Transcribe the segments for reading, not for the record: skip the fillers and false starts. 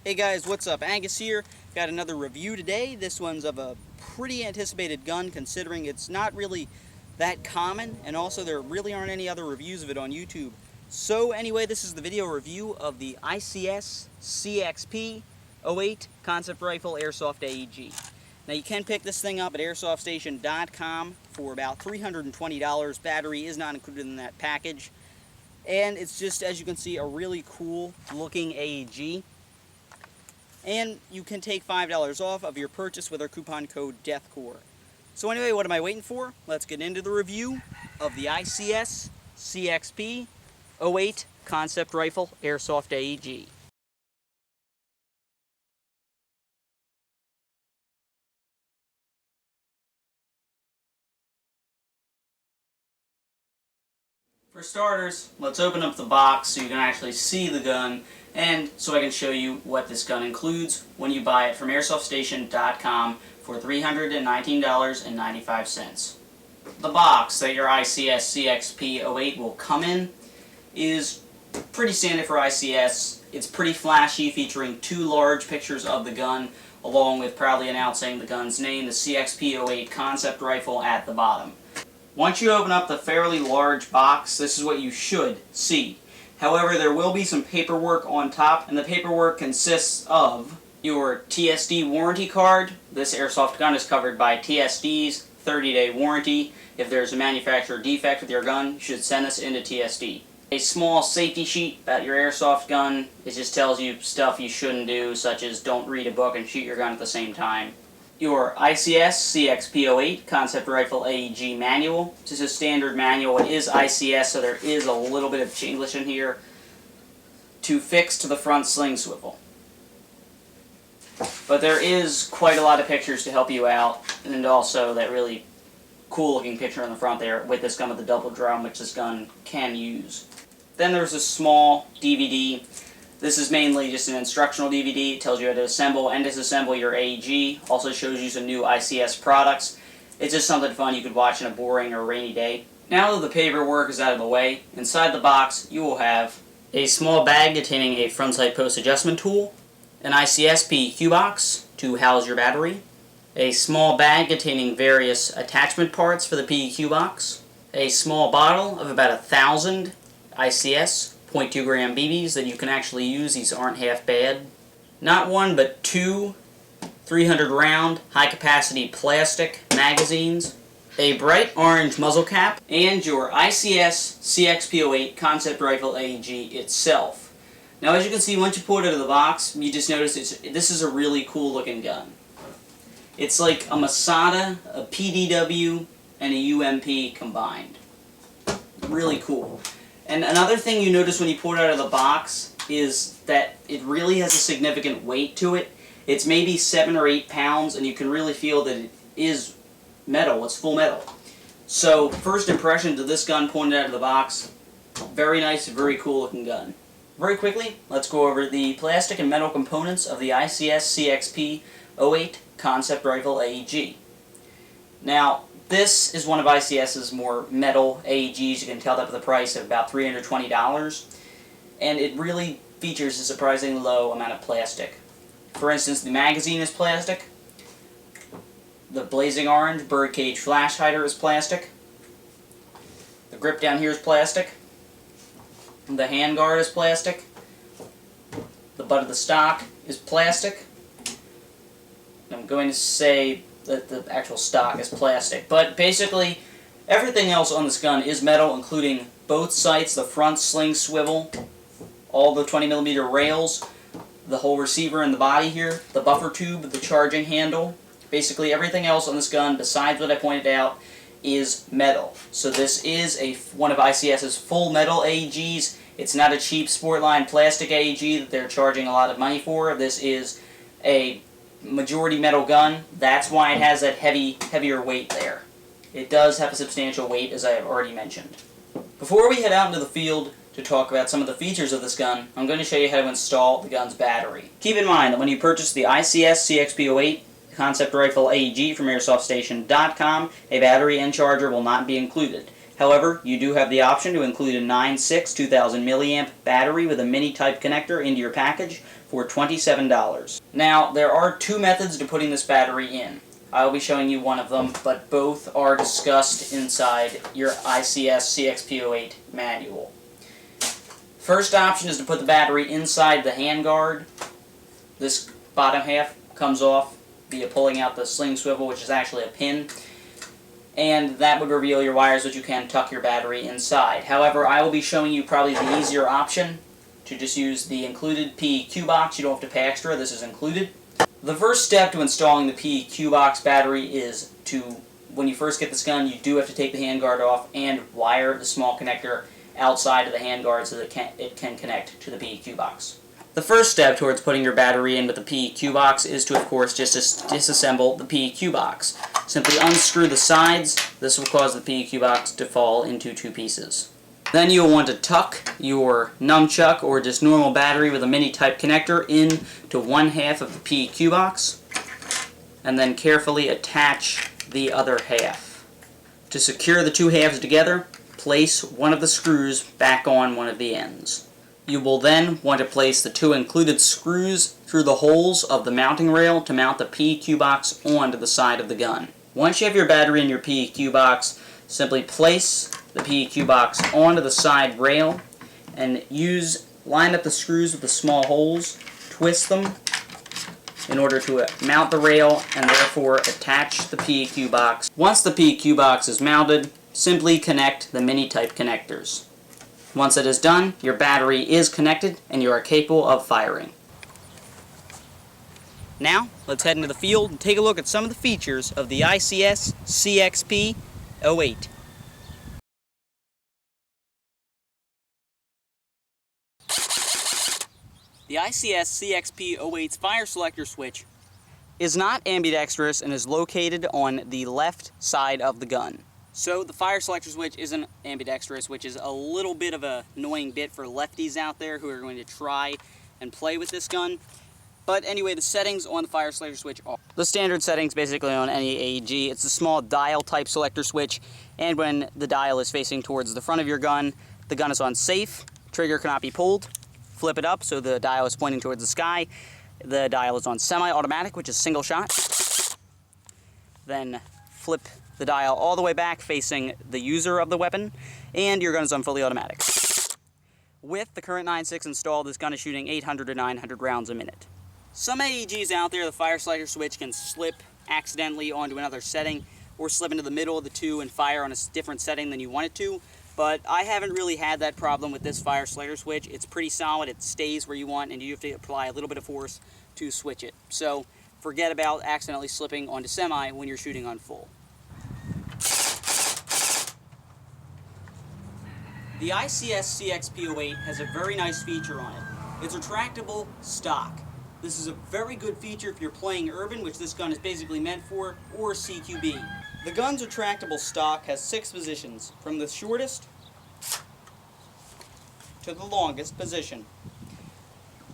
Hey guys, what's up? Angus here. Got another review today. This one's of a pretty anticipated gun considering it's not really that common, and also there really aren't any other reviews of it on YouTube. So anyway, this is the video review of the ICS CXP.08 Concept Rifle Airsoft AEG. Now you can pick this thing up at AirsoftStation.com for about $320. Battery is not included in that package. And it's just, as you can see, a really cool looking AEG. And you can take $5 off of your purchase with our coupon code DEATHCORE. So anyway, what am I waiting for? Let's get into the review of the ICS CXP.08 Concept Rifle Airsoft AEG. For starters, let's open up the box so you can actually see the gun, and so I can show you what this gun includes when you buy it from AirsoftStation.com for $319.95. The box that your ICS CXP.08 will come in is pretty standard for ICS. It's pretty flashy, featuring two large pictures of the gun, along with proudly announcing the gun's name, the CXP.08 Concept Rifle, at the bottom. Once you open up the fairly large box, this is what you should see. However, there will be some paperwork on top, and the paperwork consists of your TSD warranty card. This airsoft gun is covered by TSD's 30-day warranty. If there's a manufacturer defect with your gun, you should send this into TSD. A small safety sheet about your airsoft gun. It just tells you stuff you shouldn't do, such as don't read a book and shoot your gun at the same time. Your ICS CXP.08 Concept Rifle AEG manual. This is a standard manual. It is ICS, so there is a little bit of English in here. To fix to the front sling swivel. But there is quite a lot of pictures to help you out, and also that really cool looking picture in the front there with this gun with the double drum, which this gun can use. Then there's a small DVD. This is mainly just an instructional DVD. It tells you how to assemble and disassemble your AEG. Also shows you some new ICS products. It's just something fun you could watch in a boring or rainy day. Now that the paperwork is out of the way, inside the box you will have a small bag containing a front sight post adjustment tool, an ICS PEQ box to house your battery, a small bag containing various attachment parts for the PEQ box, a small bottle of about 1,000 ICS 0.2 gram BBs that you can actually use. These aren't half bad. Not one, but two 300 round high capacity plastic magazines, a bright orange muzzle cap, and your ICS CXP.08 Concept Rifle AEG itself. Now, as you can see, once you pull it out of the box, you just notice this is a really cool looking gun. It's like a Masada, a PDW, and a UMP combined. Really cool. And another thing you notice when you pull it out of the box is that it really has a significant weight to it. It's maybe 7 or 8 pounds, and you can really feel that it is metal. It's full metal. So, first impressions of this gun pulling it out of the box, very nice, very cool looking gun. Very quickly, let's go over the plastic and metal components of the ICS CXP.08 Concept Rifle AEG. Now, this is one of ICS's more metal AEGs. You can tell that with the price of about $320. And it really features a surprisingly low amount of plastic. For instance, the magazine is plastic. The blazing orange birdcage flash hider is plastic. The grip down here is plastic. The handguard is plastic. The butt of the stock is plastic. I'm going to say that the actual stock is plastic, but basically everything else on this gun is metal, including both sights, the front sling swivel, all the 20mm rails, the whole receiver in the body here, the buffer tube, the charging handle. Basically everything else on this gun, besides what I pointed out, is metal. So this is one of ICS's full metal AEGs. It's not a cheap Sportline plastic AEG that they're charging a lot of money for. This is a majority metal gun. That's why it has that heavier weight there. It does have a substantial weight, as I have already mentioned. Before we head out into the field to talk about some of the features of this gun, I'm going to show you how to install the gun's battery. Keep in mind that when you purchase the ICS CXP.08 Concept Rifle AEG from AirsoftStation.com, a battery and charger will not be included. However, you do have the option to include a 9.6 2000 milliamp battery with a mini type connector into your package for $27. Now, there are two methods to putting this battery in. I'll be showing you one of them, but both are discussed inside your ICS CXP.08 manual. First option is to put the battery inside the handguard. This bottom half comes off via pulling out the sling swivel, which is actually a pin, and that would reveal your wires, which you can tuck your battery inside. However, I will be showing you probably the easier option to just use the included PEQ box. You don't have to pay extra, this is included. The first step to installing the PEQ box battery is to, when you first get this gun, you do have to take the handguard off and wire the small connector outside of the handguard so that it can connect to the PEQ box. The first step towards putting your battery in with the PEQ box is to, of course, just disassemble the PEQ box. Simply unscrew the sides. This will cause the PEQ box to fall into two pieces. Then you'll want to tuck your nunchuck or just normal battery with a mini type connector into one half of the PEQ box, and then carefully attach the other half. To secure the two halves together, place one of the screws back on one of the ends. You will then want to place the two included screws through the holes of the mounting rail to mount the PEQ box onto the side of the gun. Once you have your battery in your PEQ box, simply place the PEQ box onto the side rail and line up the screws with the small holes, twist them in order to mount the rail and therefore attach the PEQ box. Once the PEQ box is mounted, simply connect the mini type connectors. Once it is done, your battery is connected and you are capable of firing. Now, let's head into the field and take a look at some of the features of the ICS CXP.08. The ICS CXP.08's fire selector switch is not ambidextrous and is located on the left side of the gun. So the fire selector switch isn't ambidextrous, which is a little bit of an annoying bit for lefties out there who are going to try and play with this gun. But anyway, the settings on the fire selector switch are the standard settings basically on any AEG. It's a small dial type selector switch, and when the dial is facing towards the front of your gun, the gun is on safe, trigger cannot be pulled. Flip it up so the dial is pointing towards the sky. The dial is on semi-automatic, which is single shot. Then flip the dial all the way back facing the user of the weapon, and your gun is on fully automatic. With the current 9.6 installed, this gun is shooting 800 to 900 rounds a minute. Some AEGs out there, the fire selector switch can slip accidentally onto another setting or slip into the middle of the two and fire on a different setting than you want it to. But I haven't really had that problem with this fire selector switch. It's pretty solid, it stays where you want, and you have to apply a little bit of force to switch it. So forget about accidentally slipping onto semi when you're shooting on full. The ICS CXP.08 has a very nice feature on it. It's retractable stock. This is a very good feature if you're playing urban, which this gun is basically meant for, or CQB. The gun's retractable stock has 6 positions, from the shortest to the longest position.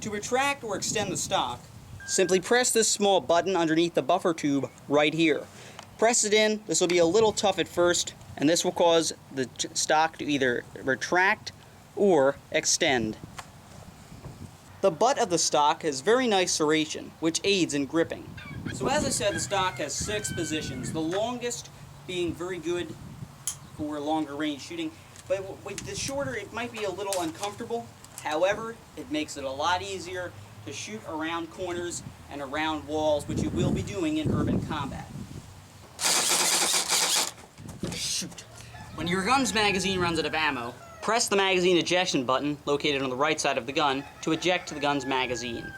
To retract or extend the stock, simply press this small button underneath the buffer tube right here. Press it in. This will be a little tough at first, and this will cause the stock to either retract or extend. The butt of the stock has very nice serration, which aids in gripping. So as I said, the stock has 6 positions, the longest being very good for longer range shooting, but with the shorter it might be a little uncomfortable. However, it makes it a lot easier to shoot around corners and around walls, which you will be doing in urban combat. Shoot. When your gun's magazine runs out of ammo, press the magazine ejection button, located on the right side of the gun, to eject the gun's magazine.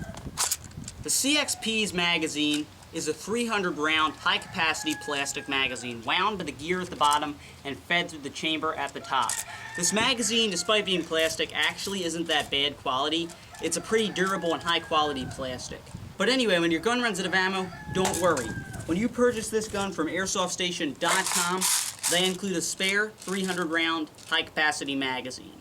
The CXP's magazine is a 300-round, high-capacity plastic magazine, wound by the gear at the bottom and fed through the chamber at the top. This magazine, despite being plastic, actually isn't that bad quality. It's a pretty durable and high-quality plastic. But anyway, when your gun runs out of ammo, don't worry. When you purchase this gun from AirsoftStation.com, they include a spare 300-round high-capacity magazine.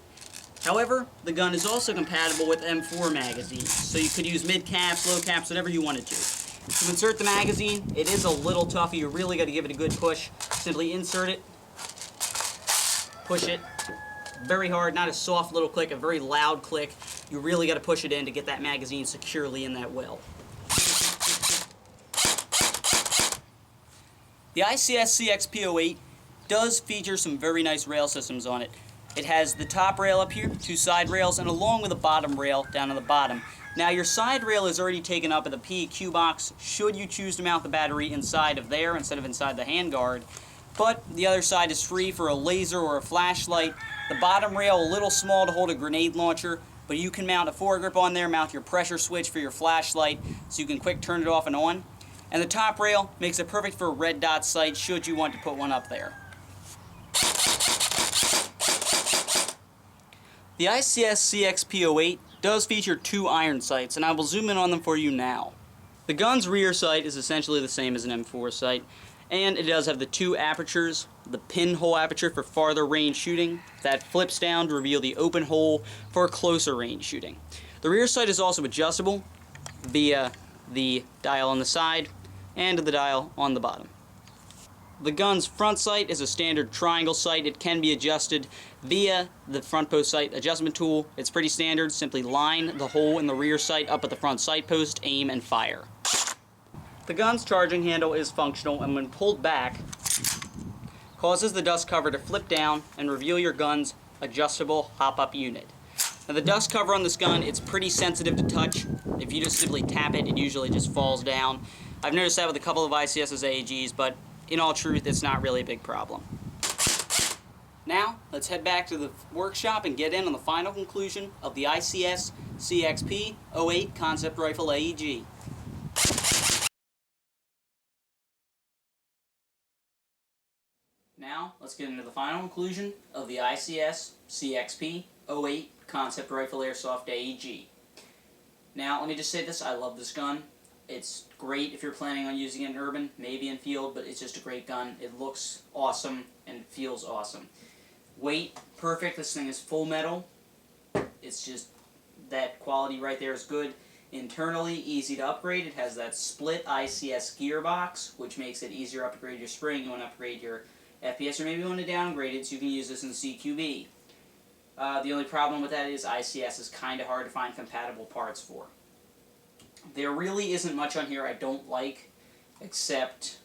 However, the gun is also compatible with M4 magazines, so you could use mid-caps, low-caps, whatever you wanted to. To insert the magazine, it is a little tough. You really got to give it a good push. Simply insert it, push it very hard, not a soft little click, a very loud click. You really got to push it in to get that magazine securely in that well. The ICS CXP.08 does feature some very nice rail systems on it. It has the top rail up here, 2 side rails, and along with a bottom rail down on the bottom. Now your side rail is already taken up in the PEQ box should you choose to mount the battery inside of there instead of inside the handguard. But the other side is free for a laser or a flashlight. The bottom rail a little small to hold a grenade launcher, but you can mount a foregrip on there, mount your pressure switch for your flashlight so you can quick turn it off and on. And the top rail makes it perfect for a red dot sight should you want to put one up there. The ICS CXP.08 does feature 2 iron sights, and I will zoom in on them for you now. The gun's rear sight is essentially the same as an M4 sight, and it does have the 2 apertures, the pinhole aperture for farther range shooting, that flips down to reveal the open hole for closer range shooting. The rear sight is also adjustable via the dial on the side and the dial on the bottom. The gun's front sight is a standard triangle sight. It can be adjusted via the front post sight adjustment tool. It's pretty standard. Simply line the hole in the rear sight up at the front sight post, aim, and fire. The gun's charging handle is functional, and when pulled back, causes the dust cover to flip down and reveal your gun's adjustable hop-up unit. Now the dust cover on this gun, it's pretty sensitive to touch. If you just simply tap it, it usually just falls down. I've noticed that with a couple of ICS's AEGs, but in all truth, it's not really a big problem. Now, let's head back to the workshop and get in on the final conclusion of the ICS CXP.08 Concept Rifle AEG. Now, let's get into the final conclusion of the ICS CXP.08 Concept Rifle Airsoft AEG. Now, let me just say this, I love this gun. It's great if you're planning on using it in urban, maybe in field, but it's just a great gun. It looks awesome and feels awesome. Weight, perfect. This thing is full metal. It's just, that quality right there is good. Internally, easy to upgrade. It has that split ICS gearbox, which makes it easier to upgrade your spring. You want to upgrade your FPS, or maybe you want to downgrade it so you can use this in CQB. The only problem with that is ICS is kind of hard to find compatible parts for. There really isn't much on here I don't like, except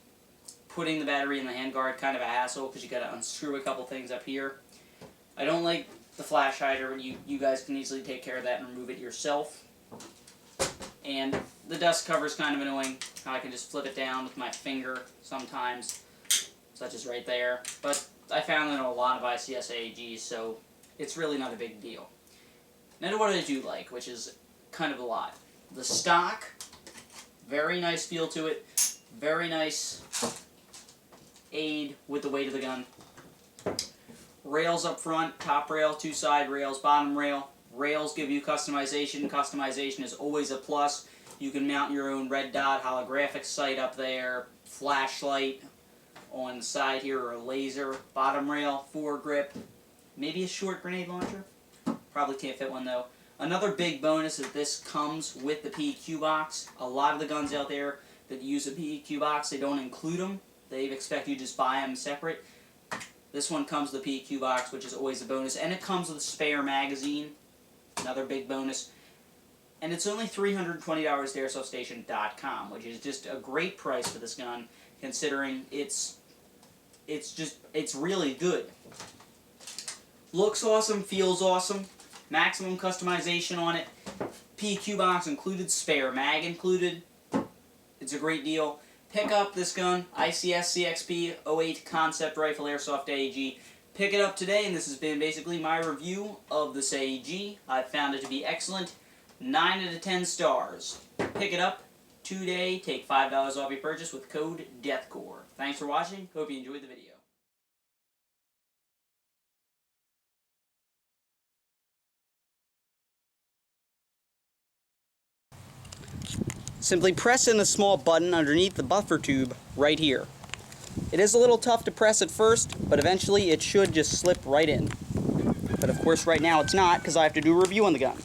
putting the battery in the handguard, kind of a hassle because you got to unscrew a couple things up here. I don't like the flash hider. You guys can easily take care of that and remove it yourself. And the dust cover is kind of annoying. I can just flip it down with my finger sometimes, such as right there. But I found that in a lot of ICS AEGs, so it's really not a big deal. Now to what I do like, which is kind of a lot. The stock, very nice feel to it, very nice aid with the weight of the gun. Rails up front, top rail, 2 side rails, bottom rail. Rails give you customization. Customization is always a plus. You can mount your own red dot holographic sight up there, flashlight on the side here, or a laser. Bottom rail, foregrip, maybe a short grenade launcher. Probably can't fit one though. Another big bonus is this comes with the PEQ box. A lot of the guns out there that use a PEQ box, they don't include them. They expect you to just buy them separate. This one comes with the PEQ box, which is always a bonus. And it comes with a spare magazine. Another big bonus. And it's only $320 to AirsoftStation.com, which is just a great price for this gun, considering it's really good. Looks awesome, feels awesome. Maximum customization on it. PEQ box included, spare mag included. It's a great deal. Pick up this gun, ICS CXP.08 Concept Rifle Airsoft AEG. Pick it up today, and this has been basically my review of this AEG. I found it to be excellent. 9 out of 10 stars. Pick it up today. Take $5 off your purchase with code DEATHCORE. Thanks for watching. Hope you enjoyed the video. Simply press in the small button underneath the buffer tube right here. It is a little tough to press at first, but eventually it should just slip right in. But of course right now it's not, because I have to do a review on the gun.